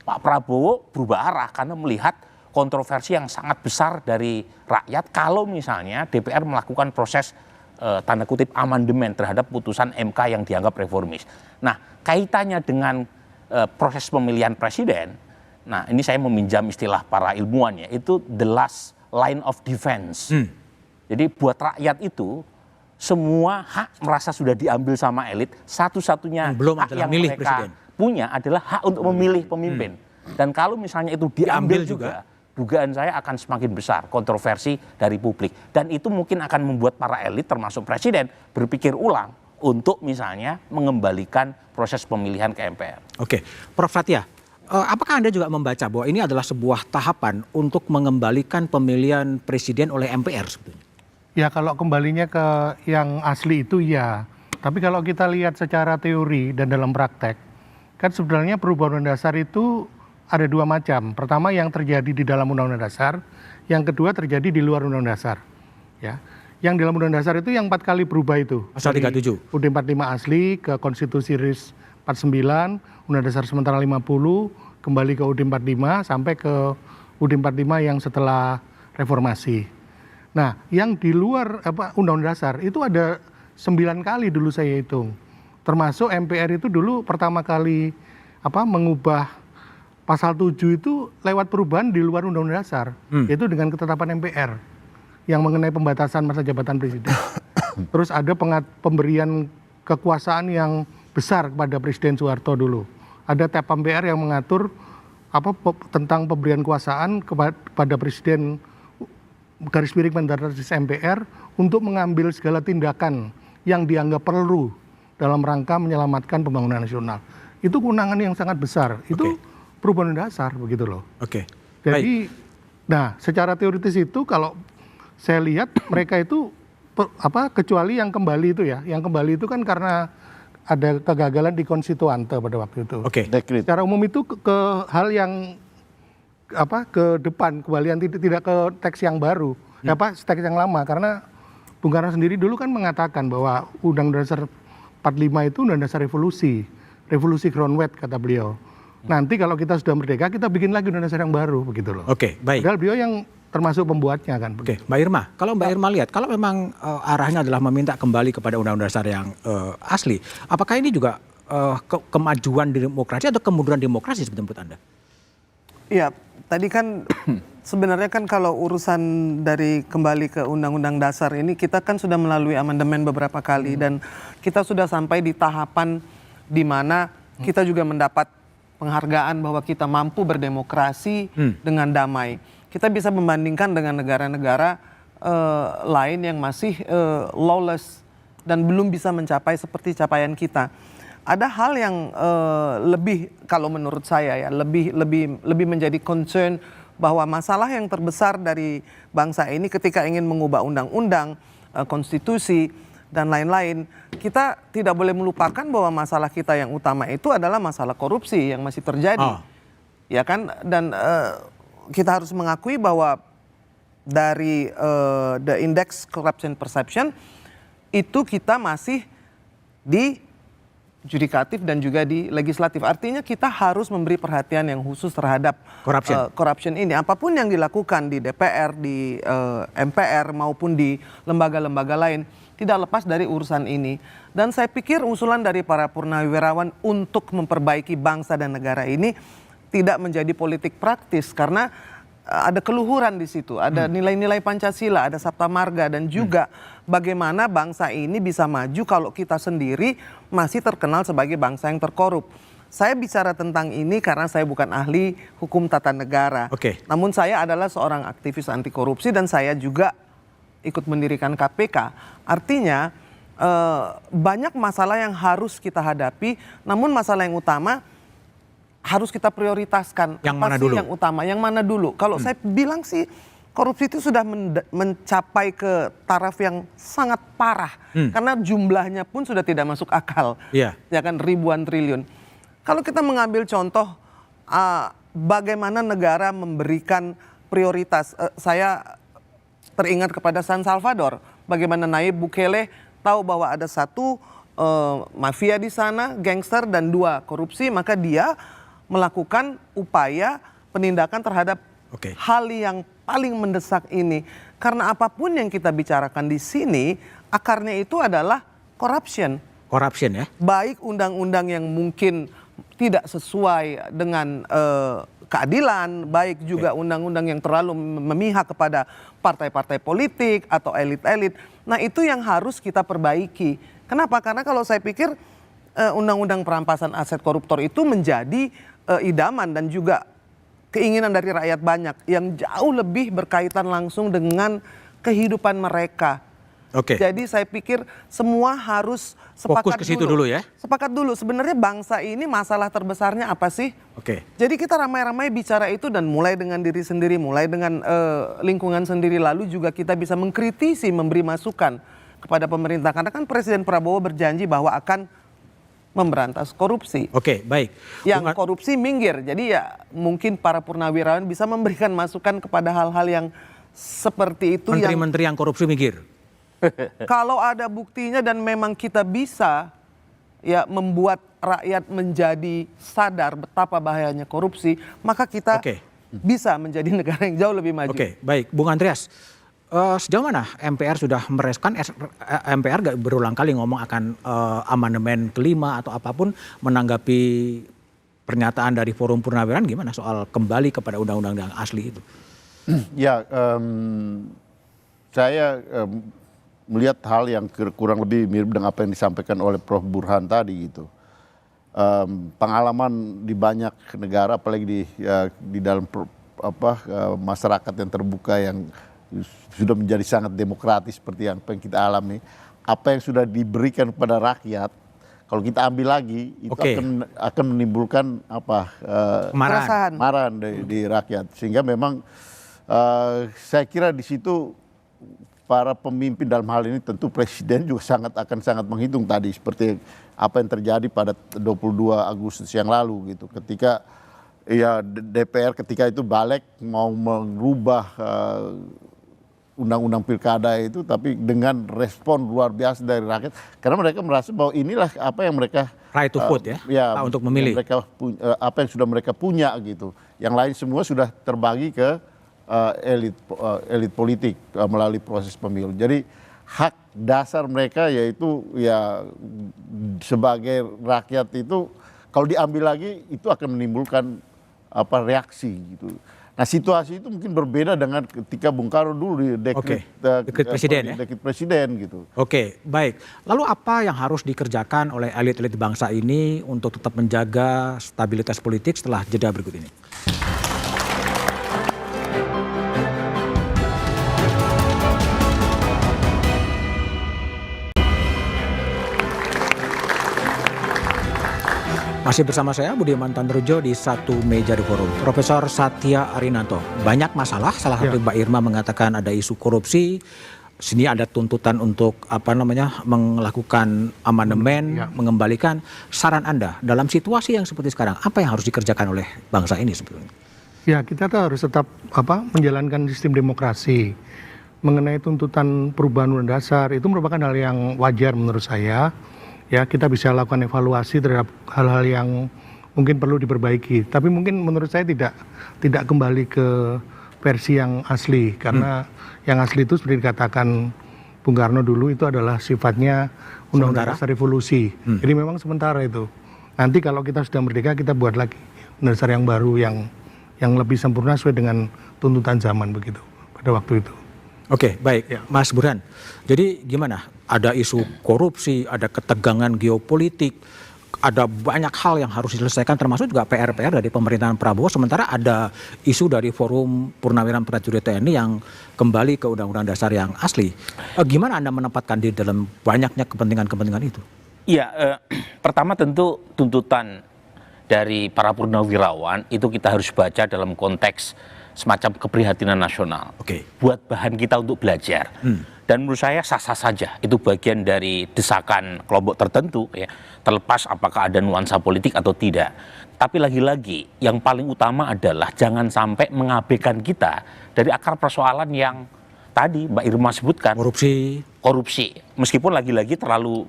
Pak Prabowo berubah arah karena melihat kontroversi yang sangat besar dari rakyat kalau misalnya DPR melakukan proses tanda kutip amandemen terhadap putusan MK yang dianggap reformis. Nah, kaitannya dengan proses pemilihan presiden, nah ini saya meminjam istilah para ilmuwan ya, itu the last line of defense. Jadi buat rakyat itu semua hak merasa sudah diambil sama elit, satu-satunya hak yang mereka punya adalah hak untuk memilih pemimpin. Dan kalau misalnya itu diambil juga, dugaan saya akan semakin besar kontroversi dari publik. Dan itu mungkin akan membuat para elit termasuk presiden berpikir ulang untuk misalnya mengembalikan proses pemilihan ke MPR. Oke, Prof. Satya, apakah Anda juga membaca bahwa ini adalah sebuah tahapan untuk mengembalikan pemilihan presiden oleh MPR sebetulnya? Ya, kalau kembalinya ke yang asli itu ya. Tapi kalau kita lihat secara teori dan dalam praktek, kan sebenarnya perubahan undang dasar itu ada dua macam. Pertama yang terjadi di dalam undang-undang dasar, yang kedua terjadi di luar undang-undang dasar. Ya. Yang dalam undang dasar itu yang 4 kali berubah itu. Pasal 37. UUD 45 asli ke Konstitusi RIS 49, Undang Dasar sementara 50, kembali ke UUD 45 sampai ke UUD 45 yang setelah reformasi. Nah, yang di luar Undang-Undang Dasar itu ada 9 kali dulu saya hitung. Termasuk MPR itu dulu pertama kali mengubah pasal 7 itu lewat perubahan di luar Undang-Undang Dasar, yaitu dengan ketetapan MPR yang mengenai pembatasan masa jabatan presiden. Terus ada pemberian kekuasaan yang besar kepada Presiden Soeharto dulu. Ada TAP MPR yang mengatur tentang pemberian kekuasaan kepada Presiden garis miring Mendarat MPR untuk mengambil segala tindakan yang dianggap perlu dalam rangka menyelamatkan pembangunan nasional. Itu kewenangan yang sangat besar. Itu perubahan dasar begitu loh. Jadi, nah secara teoritis itu kalau saya lihat mereka itu kecuali yang kembali itu ya, yang kembali itu kan karena ada kegagalan di konstituante pada waktu itu. Secara umum itu ke hal yang ke depan, kembalian tidak ke teks yang baru, teks yang lama, karena Bung Karno sendiri dulu kan mengatakan bahwa Undang-Undang Dasar 45 itu Undang Dasar revolusi Groundwork kata beliau. Nanti kalau kita sudah merdeka, kita bikin lagi undang-undang dasar yang baru, begitu loh. Oke, baik. Padahal beliau yang termasuk pembuatnya kan. Oke, Mbak Irma, kalau Mbak Irma lihat, kalau memang arahnya adalah meminta kembali kepada undang-undang dasar yang asli, apakah ini juga kemajuan di demokrasi atau kemunduran demokrasi menurut Anda? Iya, tadi kan sebenarnya kan kalau urusan dari kembali ke undang-undang dasar ini, kita kan sudah melalui amandemen beberapa kali dan kita sudah sampai di tahapan di mana kita juga mendapat penghargaan bahwa kita mampu berdemokrasi dengan damai. Kita bisa membandingkan dengan negara-negara lain yang masih lawless dan belum bisa mencapai seperti capaian kita. Ada hal yang lebih, kalau menurut saya ya, lebih menjadi concern bahwa masalah yang terbesar dari bangsa ini ketika ingin mengubah undang-undang, konstitusi dan lain-lain, kita tidak boleh melupakan bahwa masalah kita yang utama itu adalah masalah korupsi yang masih terjadi, ya kan? Dan kita harus mengakui bahwa dari the index corruption perception itu kita masih di judikatif dan juga di legislatif. Artinya kita harus memberi perhatian yang khusus terhadap corruption ini. Apapun yang dilakukan di DPR, di MPR maupun di lembaga-lembaga lain tidak lepas dari urusan ini. Dan saya pikir usulan dari para purnawirawan untuk memperbaiki bangsa dan negara ini tidak menjadi politik praktis karena ada keluhuran di situ, ada nilai-nilai Pancasila, ada Sabta Marga dan juga bagaimana bangsa ini bisa maju kalau kita sendiri masih terkenal sebagai bangsa yang terkorup. Saya bicara tentang ini karena saya bukan ahli hukum tata negara. Namun saya adalah seorang aktivis anti korupsi dan saya juga ikut mendirikan KPK. Artinya banyak masalah yang harus kita hadapi, namun masalah yang utama harus kita prioritaskan. Yang mana dulu? Yang utama, yang mana dulu? Kalau saya bilang sih korupsi itu sudah mencapai ke taraf yang sangat parah karena jumlahnya pun sudah tidak masuk akal. Ya kan, ribuan triliun. Kalau kita mengambil contoh bagaimana negara memberikan prioritas, saya teringat kepada San Salvador, bagaimana Nayib Bukele tahu bahwa ada satu mafia di sana, gangster dan 2 korupsi, maka dia melakukan upaya penindakan terhadap hal yang paling mendesak ini. Karena apapun yang kita bicarakan di sini, akarnya itu adalah corruption. Corruption ya? Baik undang-undang yang mungkin tidak sesuai dengan keadilan, baik juga undang-undang yang terlalu memihak kepada partai-partai politik atau elit-elit. Nah itu yang harus kita perbaiki. Kenapa? Karena kalau saya pikir undang-undang perampasan aset koruptor itu menjadi idaman dan juga keinginan dari rakyat banyak yang jauh lebih berkaitan langsung dengan kehidupan mereka. Jadi saya pikir semua harus sepakat fokus ke situ dulu ya. Sepakat dulu. Sebenarnya bangsa ini masalah terbesarnya apa sih? Jadi kita ramai-ramai bicara itu dan mulai dengan diri sendiri, mulai dengan lingkungan sendiri, lalu juga kita bisa mengkritisi, memberi masukan kepada pemerintah. Karena kan Presiden Prabowo berjanji bahwa akan memberantas korupsi. Baik. Yang korupsi minggir. Jadi ya mungkin para purnawirawan bisa memberikan masukan kepada hal-hal yang seperti itu. Menteri-menteri yang korupsi minggir. Kalau ada buktinya dan memang kita bisa ya membuat rakyat menjadi sadar betapa bahayanya korupsi, maka kita bisa menjadi negara yang jauh lebih maju. Baik. Bung Andreas, sejauh mana MPR sudah merespon? MPR gak berulang kali ngomong akan amandemen kelima atau apapun, menanggapi pernyataan dari Forum Purnawirawan gimana soal kembali kepada undang-undang yang asli itu? Ya, saya melihat hal yang kurang lebih mirip dengan apa yang disampaikan oleh Prof. Burhan tadi gitu. Pengalaman di banyak negara, apalagi di dalam masyarakat yang terbuka yang sudah menjadi sangat demokratis seperti yang kita alami, apa yang sudah diberikan kepada rakyat, kalau kita ambil lagi itu akan menimbulkan kemarahan di rakyat. Sehingga memang saya kira di situ para pemimpin dalam hal ini tentu presiden juga akan sangat menghitung tadi seperti apa yang terjadi pada 22 Agustus yang lalu gitu, ketika DPR ketika itu balik mau merubah undang-undang pilkada itu, tapi dengan respon luar biasa dari rakyat, karena mereka merasa bahwa inilah apa yang mereka right to vote hak untuk memilih. Mereka apa yang sudah mereka punya gitu. Yang lain semua sudah terbagi ke elit politik melalui proses pemilu. Jadi hak dasar mereka yaitu ya sebagai rakyat itu kalau diambil lagi itu akan menimbulkan reaksi gitu. Nah situasi itu mungkin berbeda dengan ketika Bung Karno dulu di dekret presiden gitu. Oke, baik. Lalu apa yang harus dikerjakan oleh elit-elit bangsa ini untuk tetap menjaga stabilitas politik setelah jeda berikut ini? Masih bersama saya Budiman Tandrojo di Satu Meja di Forum. Profesor Satya Arinanto, banyak masalah, salah satu Mbak Irma mengatakan ada isu korupsi. Sini ada tuntutan untuk melakukan amandemen, mengembalikan. Saran Anda dalam situasi yang seperti sekarang, apa yang harus dikerjakan oleh bangsa ini sebetulnya? Ya, kita tuh harus tetap menjalankan sistem demokrasi. Mengenai tuntutan perubahan undang dasar itu merupakan hal yang wajar menurut saya. Ya, kita bisa lakukan evaluasi terhadap hal-hal yang mungkin perlu diperbaiki. Tapi mungkin menurut saya tidak kembali ke versi yang asli, karena yang asli itu seperti dikatakan Bung Karno dulu itu adalah sifatnya undang-undang dasar revolusi. Jadi memang sementara itu. Nanti kalau kita sudah merdeka kita buat lagi undang dasar yang baru yang lebih sempurna sesuai dengan tuntutan zaman begitu pada waktu itu. Oke, baik. Mas Burhan, jadi gimana? Ada isu korupsi, ada ketegangan geopolitik, ada banyak hal yang harus diselesaikan, termasuk juga PR-PR dari pemerintahan Prabowo. Sementara ada isu dari Forum Purnawiran Prajurit TNI yang kembali ke Undang-Undang Dasar yang asli. Gimana Anda menempatkan diri dalam banyaknya kepentingan-kepentingan itu? Iya, pertama tentu tuntutan dari para purnawirawan itu kita harus baca dalam konteks semacam keprihatinan nasional. Buat bahan kita untuk belajar. Dan menurut saya sah-sah saja, itu bagian dari desakan kelompok tertentu, ya, terlepas apakah ada nuansa politik atau tidak. Tapi lagi-lagi yang paling utama adalah jangan sampai mengabaikan kita dari akar persoalan yang tadi Mbak Irma sebutkan. Korupsi. Meskipun lagi-lagi terlalu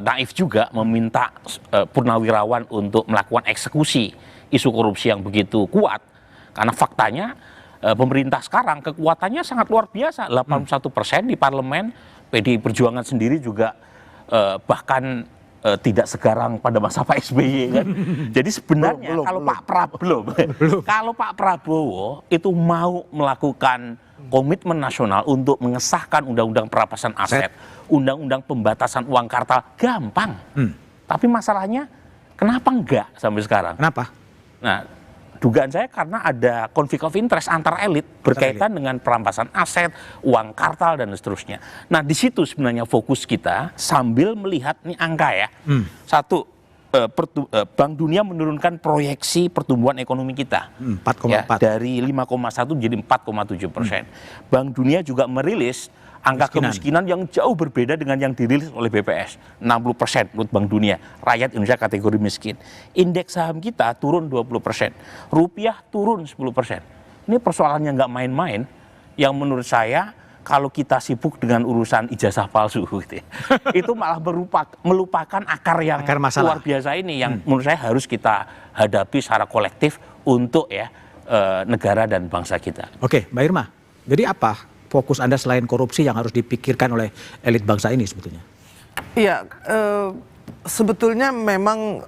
naif juga meminta purnawirawan untuk melakukan eksekusi isu korupsi yang begitu kuat. Karena faktanya pemerintah sekarang kekuatannya sangat luar biasa, 81% di parlemen. PDI Perjuangan sendiri juga bahkan tidak segarang pada masa Pak SBY kan. Jadi sebenarnya kalau Pak Prabowo itu mau melakukan komitmen nasional untuk mengesahkan undang-undang perampasan aset, undang-undang pembatasan uang kartal, gampang. Tapi masalahnya kenapa enggak sampai sekarang? Kenapa? Nah, dugaan saya karena ada konflik of interest antar elit berkaitan dengan perampasan aset, uang kartal dan seterusnya. Nah, di situ sebenarnya fokus kita sambil melihat nih angka ya. Satu, Bank Dunia menurunkan proyeksi pertumbuhan ekonomi kita 4,4 ya, dari 5,1 menjadi 4,7%. Bank Dunia juga merilis angka kemiskinan yang jauh berbeda dengan yang dirilis oleh BPS. 60% menurut Bank Dunia. Rakyat Indonesia kategori miskin. Indeks saham kita turun 20%. Rupiah turun 10%. Ini persoalannya nggak main-main. Yang menurut saya kalau kita sibuk dengan urusan ijazah palsu gitu ya, itu malah melupakan akar yang luar biasa ini yang menurut saya harus kita hadapi secara kolektif untuk negara dan bangsa kita. Oke, Mbak Irma. Jadi apa fokus Anda selain korupsi yang harus dipikirkan oleh elit bangsa ini sebetulnya? Iya, sebetulnya memang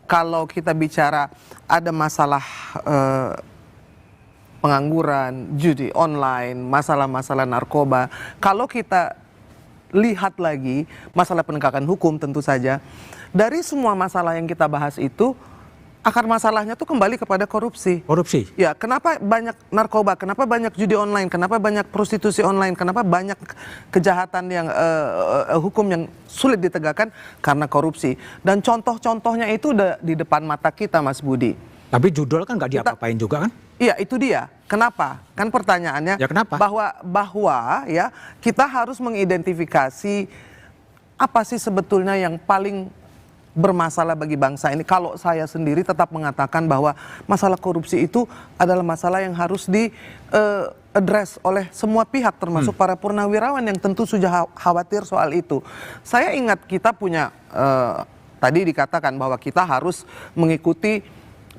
kalau kita bicara ada masalah pengangguran, judi online, masalah-masalah narkoba, kalau kita lihat lagi masalah penegakan hukum tentu saja, dari semua masalah yang kita bahas itu, akar masalahnya tuh kembali kepada korupsi. Korupsi? Ya, kenapa banyak narkoba, kenapa banyak judi online, kenapa banyak prostitusi online, kenapa banyak kejahatan yang hukum yang sulit ditegakkan karena korupsi. Dan contoh-contohnya itu udah di depan mata kita, Mas Budi. Tapi judul kan nggak diapa-apain juga kan? Iya, itu dia. Kenapa? Kan pertanyaannya ya, kenapa? bahwa ya kita harus mengidentifikasi apa sih sebetulnya yang paling bermasalah bagi bangsa ini. Kalau saya sendiri tetap mengatakan bahwa masalah korupsi itu adalah masalah yang harus di-address oleh semua pihak termasuk para purnawirawan yang tentu sudah khawatir soal itu. Saya ingat kita punya tadi dikatakan bahwa kita harus mengikuti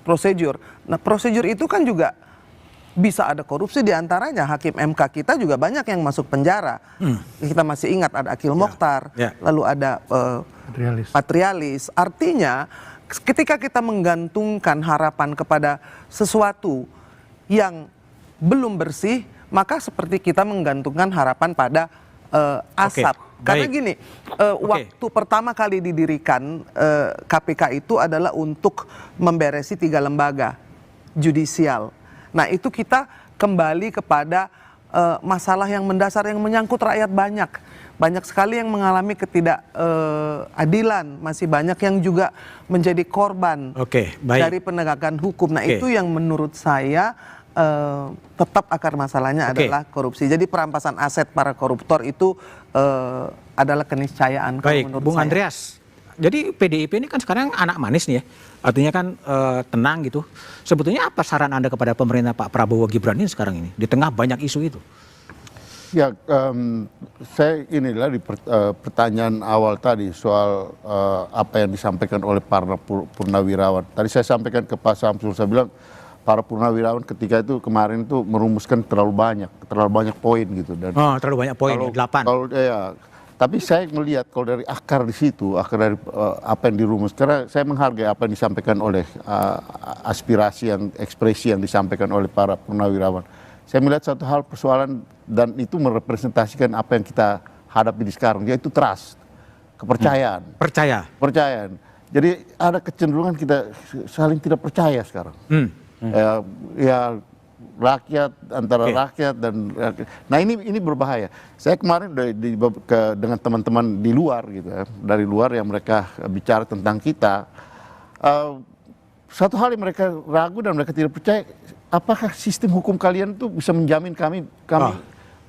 prosedur. Nah, prosedur itu kan juga bisa ada korupsi, diantaranya hakim MK kita juga banyak yang masuk penjara. Kita masih ingat ada Akil Mokhtar, lalu ada Patrialis. Artinya ketika kita menggantungkan harapan kepada sesuatu yang belum bersih, maka seperti kita menggantungkan harapan pada asap. Karena gini, waktu pertama kali didirikan KPK itu adalah untuk memberesi 3 lembaga judisial. Nah, itu kita kembali kepada masalah yang mendasar yang menyangkut rakyat banyak. Banyak sekali yang mengalami ketidakadilan, masih banyak yang juga menjadi korban dari penegakan hukum. Nah, itu yang menurut saya tetap akar masalahnya adalah korupsi. Jadi perampasan aset para koruptor itu adalah keniscayaan. Baik, Bung Andreas. Jadi PDIP ini kan sekarang anak manis nih ya, artinya kan tenang gitu. Sebetulnya apa saran Anda kepada pemerintah Pak Prabowo Gibran ini sekarang ini, di tengah banyak isu itu? Ya, saya inilah di pertanyaan awal tadi soal apa yang disampaikan oleh para purnawirawan. Tadi saya sampaikan ke Pak Samsul, saya bilang para purnawirawan ketika itu kemarin itu merumuskan terlalu banyak poin gitu. Dan terlalu banyak poin, 8. Kalau tapi saya melihat kalau dari akar di situ, akar dari apa yang dirumus, karena saya menghargai apa yang disampaikan oleh aspirasi yang ekspresi yang disampaikan oleh para purnawirawan. Saya melihat satu hal persoalan dan itu merepresentasikan apa yang kita hadapi di sekarang, yaitu trust, kepercayaan. Percayaan. Jadi ada kecenderungan kita saling tidak percaya sekarang. Ya rakyat antara rakyat dan nah ini berbahaya. Saya kemarin dengan teman-teman di luar gitu ya, dari luar yang mereka bicara tentang kita, satu hal yang mereka ragu dan mereka tidak percaya, apakah sistem hukum kalian itu bisa menjamin kami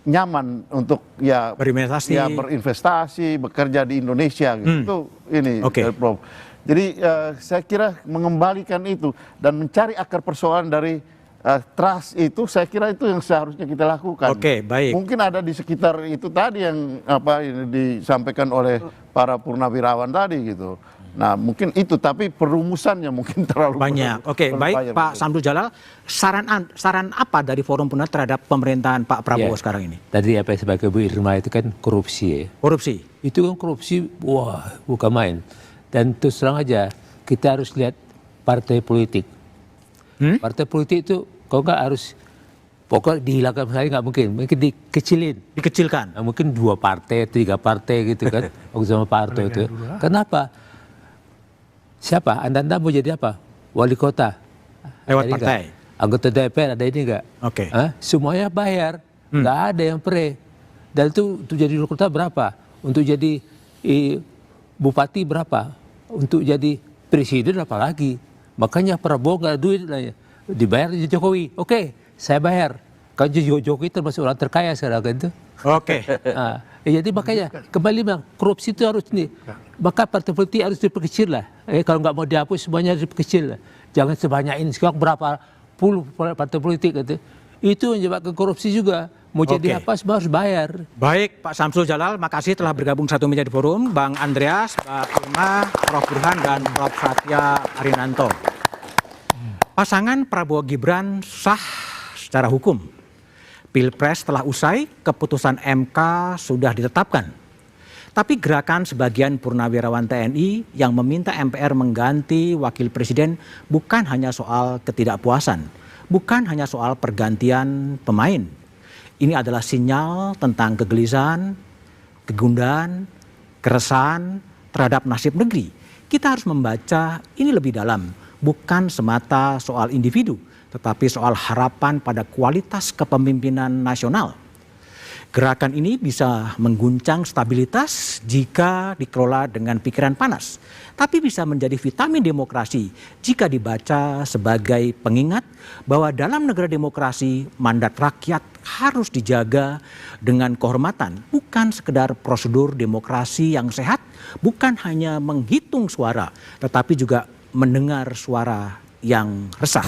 nyaman untuk berinvestasi, bekerja di Indonesia gitu. Itu ini Prof. Jadi saya kira mengembalikan itu dan mencari akar persoalan dari trust itu, saya kira itu yang seharusnya kita lakukan. Baik. Mungkin ada di sekitar itu tadi yang ini disampaikan oleh para purnawirawan tadi gitu. Nah, mungkin itu, tapi perumusannya mungkin terlalu banyak. Baik Pak Samsul Jalal, saran apa dari Forum Purna terhadap pemerintahan Pak Prabowo sekarang ini? Tadi apa yang sebagai Bu Irma itu kan korupsi ya. Korupsi. Itu kan korupsi, wah bukan main. Dan terus terang aja kita harus lihat partai politik. Partai politik itu kalau nggak harus pokoknya dihilangkan sekali nggak mungkin dikecilkan. Nah, mungkin 2 partai, 3 partai gitu kan. Waktu sama Pak Harto itu. Kenapa? Siapa? Anda mau jadi apa? Wali kota. Lewat partai. Anggota DPR ada ini nggak? Semuanya bayar, nggak ada yang pre. Dan itu untuk jadi wali kota berapa? Untuk jadi bupati berapa? Untuk jadi presiden apalagi? Makanya Prabowo nggak ada duit dibayar Jokowi. Saya bayar. Kan Jokowi termasuk orang terkaya sekarang kan itu. Jadi makanya kembali bang, korupsi itu harus nih. Maka partai politik harus diperkecil lah. Kalau nggak mau dihapus semuanya diperkecil lah. Jangan sebanyak ini. Sekarang berapa puluh partai politik gitu. Itu menyebabkan korupsi juga. Mau jadi apa semua harus bayar. Baik Pak Samsul Jalal, makasih telah bergabung satu meja di forum. Bang Andreas, Mbak Irma, Prof Burhan dan Prof Satya Arinanto. Pasangan Prabowo Gibran sah secara hukum. Pilpres telah usai, keputusan MK sudah ditetapkan. Tapi gerakan sebagian purnawirawan TNI yang meminta MPR mengganti wakil presiden bukan hanya soal ketidakpuasan, bukan hanya soal pergantian pemain. Ini adalah sinyal tentang kegelisahan, kegundahan, keresahan terhadap nasib negeri. Kita harus membaca ini lebih dalam, bukan semata soal individu, tetapi soal harapan pada kualitas kepemimpinan nasional. Gerakan ini bisa mengguncang stabilitas jika dikelola dengan pikiran panas, tapi bisa menjadi vitamin demokrasi jika dibaca sebagai pengingat bahwa dalam negara demokrasi mandat rakyat harus dijaga dengan kehormatan, bukan sekedar prosedur demokrasi yang sehat, bukan hanya menghitung suara, tetapi juga mendengar suara yang resah.